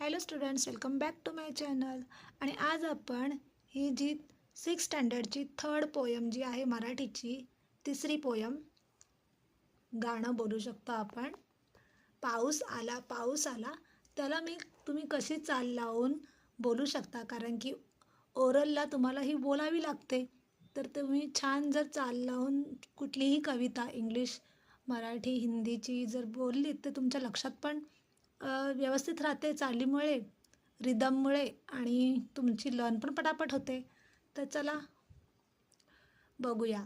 Hello students, welcome back to my channel. आणि आज आपण ही जी 6th स्टँडर्डची थर्ड पोयम जी आहे मराठीची तिसरी पोयम गाणं बोलू शकतो आपण. पाऊस आला पाऊस आला. त्याला तुम्ही कशी चाल लावून बोलू शकता, कारण की ओरलला तुम्हाला ही बोलावी लागते. तर तुम्ही छान जर चाल लावून कुठलीही कविता इंग्लिश मराठी हिंदीची जर बोललीत तर तुमच्या लक्षात पण व्यवस्थित राहते चालीमुळे, रिदममुळे, आणि तुमची लर्न पण पटापट होते. तर चला बघूया.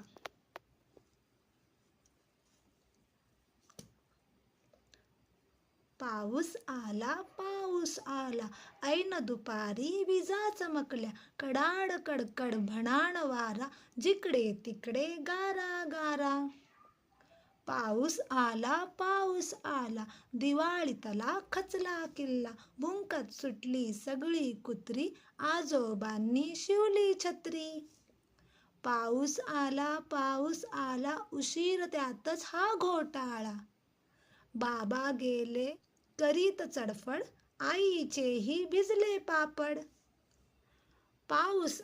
पाऊस आला ऐन दुपारी विजा चमकल्या, कडाड कडकड भणाण वारा, जिकडे तिकडे गारा गारा. पाऊस आला दिवाळीतला खचला किल्ला, भुंकत सुटली सगळी कुत्री, आजोबांनी शिवली छत्री. पाऊस आला उशीर त्यातच हा घोटाळा, बाबा गेले करीत चडफड, आईचेही भिजले पापड. पाऊस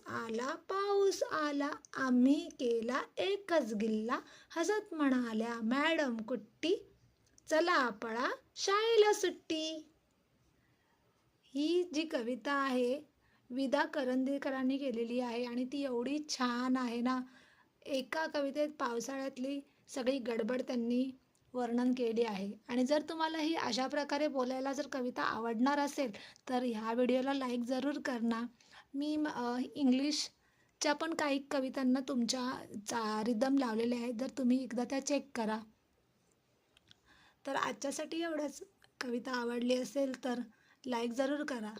आला आम्ही केला एकच गिल्ला, हसत म्हणाल्या मॅडम कुट्टी, चला पळा शाळेला सुट्टी. ही जी कविता आहे विदा करंदीकरांनी केलेली आहे आणि ती एवढी छान आहे ना. एका कवितेत पावसाळ्यातली सगळी गडबड त्यांनी वर्णन केली आहे. आणि जर तुम्हाला ही अशा प्रकारे बोलायला जर कविता आवडणार असेल तर ह्या व्हिडिओला लाईक जरूर करणार. मी इंग्लिशच्या पण काही कवितांना तुमच्या रिदम लावलेले आहेत, जर तुम्ही एकदा त्या चेक करा. तर आजच्यासाठी एवढंच. कविता आवडली असेल तर लाईक जरूर करा.